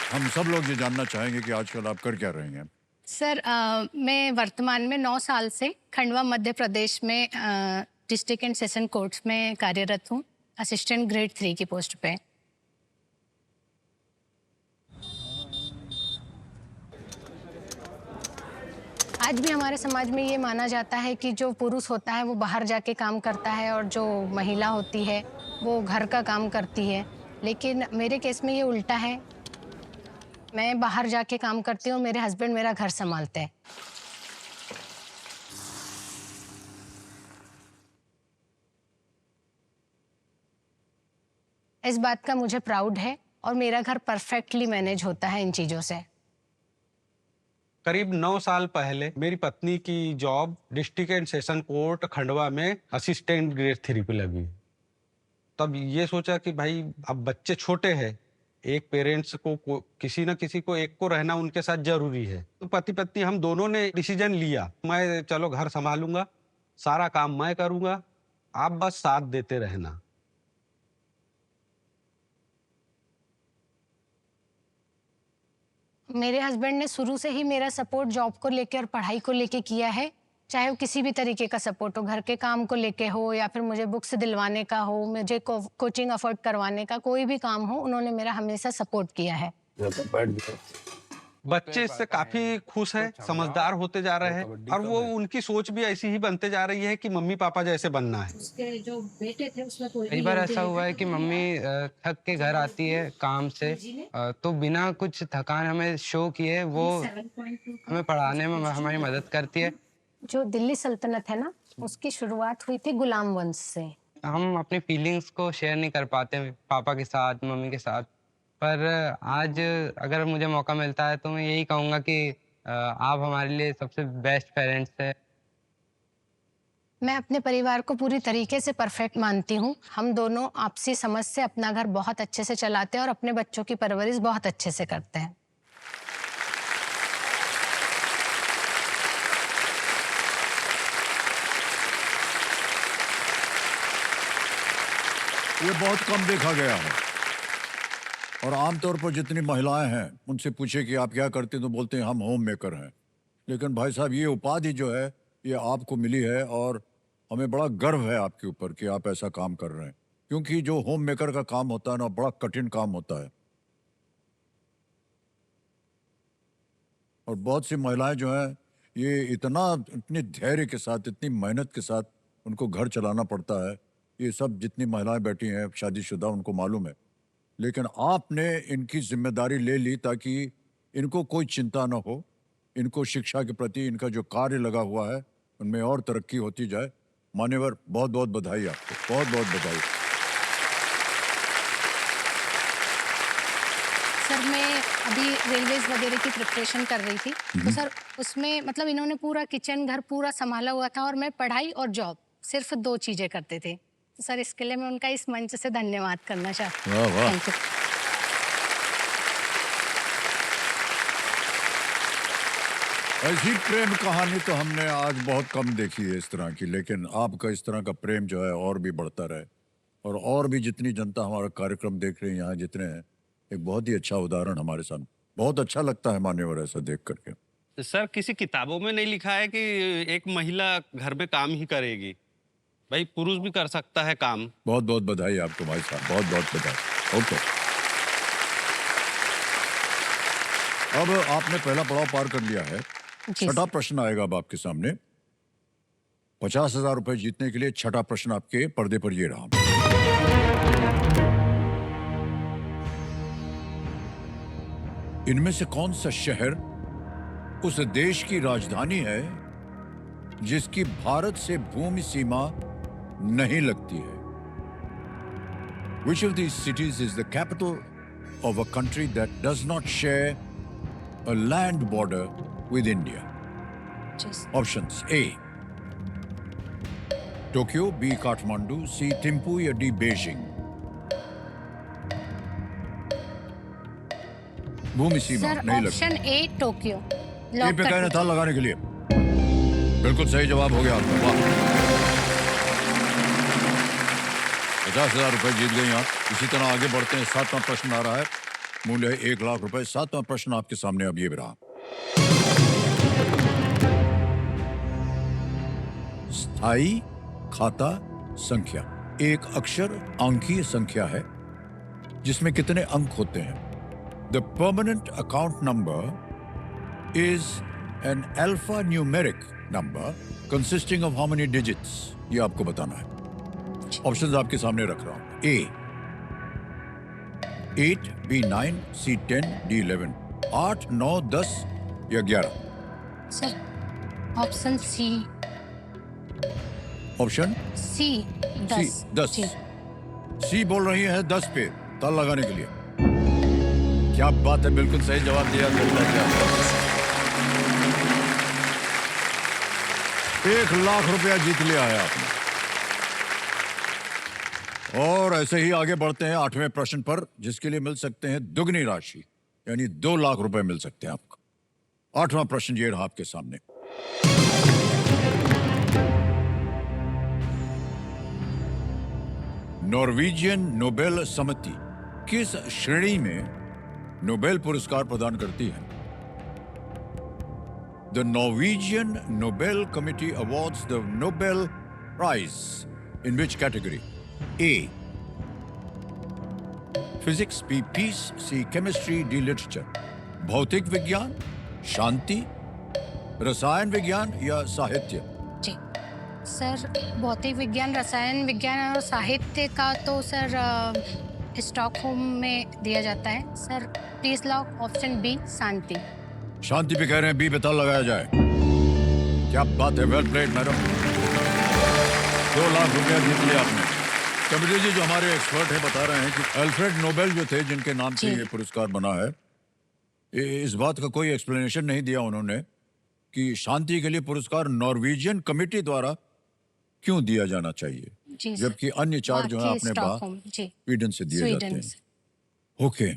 हम सब लोग ये जानना चाहेंगे कि आजकल आप कर क्या रही हैं। सर मैं वर्तमान में 9 साल से खंडवा मध्य प्रदेश में डिस्ट्रिक्ट एंड सेशन कोर्ट्स में कार्यरत हूँ, असिस्टेंट ग्रेड 3 की पोस्ट पे। आज भी हमारे समाज में ये माना जाता है कि जो पुरुष होता है वो बाहर जाके काम करता है और जो महिला होती है वो घर का काम करती है। लेकिन मेरे केस में ये उल्टा है। मैं बाहर जाके काम करती हूँ, मेरे हस्बैंड मेरा घर संभालते हैं। इस बात का मुझे प्राउड है और मेरा घर परफेक्टली मैनेज होता है इन चीज़ों से। करीब 9 साल पहले मेरी पत्नी की job district and session court Khandwa में असिस्टेंट ग्रेड 3 पे लगी। तब ये सोचा कि भाई अब बच्चे छोटे हैं, एक पेरेंट्स को किसी न किसी को एक को रहना उनके साथ जरूरी है। तो पति पत्नी हम दोनों ने डिसीजन लिया, मैं चलो घर संभालूंगा, सारा काम मैं करूंगा, आप बस साथ देते रहना। मेरे हस्बैंड ने शुरू से ही मेरा सपोर्ट जॉब को लेके और पढ़ाई को लेके किया है। चाहे वो किसी भी तरीके का सपोर्ट हो, घर के काम को लेके हो या फिर मुझे बुक्स दिलवाने का हो, मुझे कोचिंग अफोर्ड करवाने का, कोई भी काम हो, उन्होंने मेरा हमेशा सपोर्ट किया है। बच्चे इससे काफी खुश हैं, समझदार होते जा रहे हैं और वो उनकी सोच भी ऐसी ही बनते जा रही है कि मम्मी पापा जैसे बनना है। उसके जो बेटे थे उसमें कोई कई बार ऐसा हुआ है कि मम्मी थक के घर आती है काम से, तो बिना कुछ थकान हमें शो किए वो हमें पढ़ाने में हमारी मदद करती है। जो दिल्ली सल्तनत है ना, उसकी शुरुआत हुई थी गुलाम वंश से। हम अपनी फीलिंग्स को शेयर नहीं कर पाते पापा के साथ, मम्मी के साथ, पर आज अगर मुझे मौका मिलता है तो मैं यही कहूँगा कि आप हमारे लिए सबसे बेस्ट पेरेंट्स हैं। मैं अपने परिवार को पूरी तरीके से परफेक्ट मानती हूँ। हम दोनों आपसी समझ से अपना घर बहुत अच्छे से चलाते हैं और अपने बच्चों की परवरिश बहुत अच्छे से करते हैं। ये बहुत कम देखा गया है और आमतौर पर जितनी महिलाएं हैं उनसे पूछे कि आप क्या करते हैं तो बोलते हैं हम होम मेकर हैं। लेकिन भाई साहब, ये उपाधि जो है ये आपको मिली है और हमें बड़ा गर्व है आपके ऊपर कि आप ऐसा काम कर रहे हैं, क्योंकि जो होम मेकर का काम होता है ना, बड़ा कठिन काम होता है। और बहुत सी महिलाएं जो हैं ये इतनी धैर्य के साथ, इतनी मेहनत के साथ उनको घर चलाना पड़ता है। ये सब जितनी महिलाएं बैठी हैं शादीशुदा, उनको मालूम है। लेकिन आपने इनकी जिम्मेदारी ले ली ताकि इनको कोई चिंता ना हो, इनको शिक्षा के प्रति इनका जो कार्य लगा हुआ है उनमें और तरक्की होती जाए। मान्यवर, बहुत बहुत बधाई आपको, बहुत बहुत बधाई। सर मैं अभी रेलवेज वगैरह की प्रिपरेशन कर रही थी, तो सर उसमें मतलब इन्होंने पूरा किचन घर पूरा संभाला हुआ था और मैं पढ़ाई और जॉब सिर्फ 2 चीजें करते थे। तो सर इसके लिए मैं उनका इस मंच से धन्यवाद करना चाहती हूँ। वाह वाह। Thank you. ऐसी प्रेम कहानी तो हमने आज बहुत कम देखी है इस तरह की, लेकिन आपका इस तरह का प्रेम जो है और भी बढ़ता रहे और भी जितनी जनता हमारा कार्यक्रम देख रही है यहाँ जितने हैं, एक बहुत ही अच्छा उदाहरण हमारे सामने। बहुत अच्छा लगता है मान्यवर ऐसा देख करके। सर किसी किताबों में नहीं लिखा है कि एक महिला घर में काम ही करेगी, भाई पुरुष भी कर सकता है काम। बहुत बहुत बधाई आपको भाई साहब, बहुत बहुत बधाई। ओके, अब आपने पहला पड़ाव पार कर लिया है। छठा प्रश्न आएगा अब आपके सामने। 50,000 रुपए जीतने के लिए छठा प्रश्न आपके पर्दे पर ये रहा। इनमें से कौन सा शहर उस देश की राजधानी है जिसकी भारत से भूमि सीमा नहीं लगती है? Which of these cities is the capital of a country that does not share a land border with India? Options: A, Tokyo, B, Kathmandu, C, Thimphu या D, Beijing? भूमि सीमा सर नहीं लगती। ऑप्शन ए टोक्यो ये पे कहना था लगाने के लिए। बिल्कुल सही जवाब हो गया आपका, वाह। 50,000 रुपए जीत गई आप। इसी तरह आगे बढ़ते हैं। 7वां प्रश्न आ रहा है। मूल्य है 1 लाख रुपए। 7वां प्रश्न आपके सामने अब ये रहा। स्थायी खाता संख्या एक अक्षर अंकीय संख्या है जिसमें कितने अंक होते हैं? The permanent account number is an alpha numeric number consisting of how many digits? ये आपको बताना है। ऑप्शंस आपके सामने रख रहा हूं। ए 8, बी 9, सी 10, डी 11। 8, 9, 10 या 11? Sir option C. Option C C 10। 10। जी। सी बोल रही है 10 पे ताल लगाने के लिए। क्या बात है, बिल्कुल सही जवाब दिया। 1 लाख रुपया जीत लिया है आपने। और ऐसे ही आगे बढ़ते हैं 8वें प्रश्न पर, जिसके लिए मिल सकते हैं दुगनी राशि, यानी 2 लाख रुपए मिल सकते हैं आपको। 8वां प्रश्न ये रहा आपके सामने। नॉर्वेजियन नोबेल समिति किस श्रेणी में नोबेल पुरस्कार प्रदान करती है? The Norwegian Nobel committee awards the Nobel prize in which category? A physics, B peace, C chemistry, D literature. भौतिक विज्ञान, शांति, रसायन विज्ञान या साहित्य? जी सर, भौतिक विज्ञान, रसायन विज्ञान और साहित्य का तो सर स्टॉकहोम में दिया जाता है। Sir please lock option B Shanti. Shanti पे कह रहे हैं बी पे ताल लगाया जाए। क्या बात है, वेल प्लेड मैडम। 2 लाख रुपया जीत लिया आपने। कमिटी जी जो हमारे एक्सपर्ट हैं बता रहे हैं कि अल्फ्रेड नोबेल जो थे, जिनके नाम से ये पुरस्कार बना है, इस बात का कोई एक्सप्लेनेशन नहीं दिया उन्होंने कि शांति के लिए पुरस्कार नॉर्वेजियन कमेटी द्वारा क्यों दिया जाना चाहिए, जबकि अन्य 4 जो है अपने बाहर स्वीडन से दिए जाते हैं। ओके।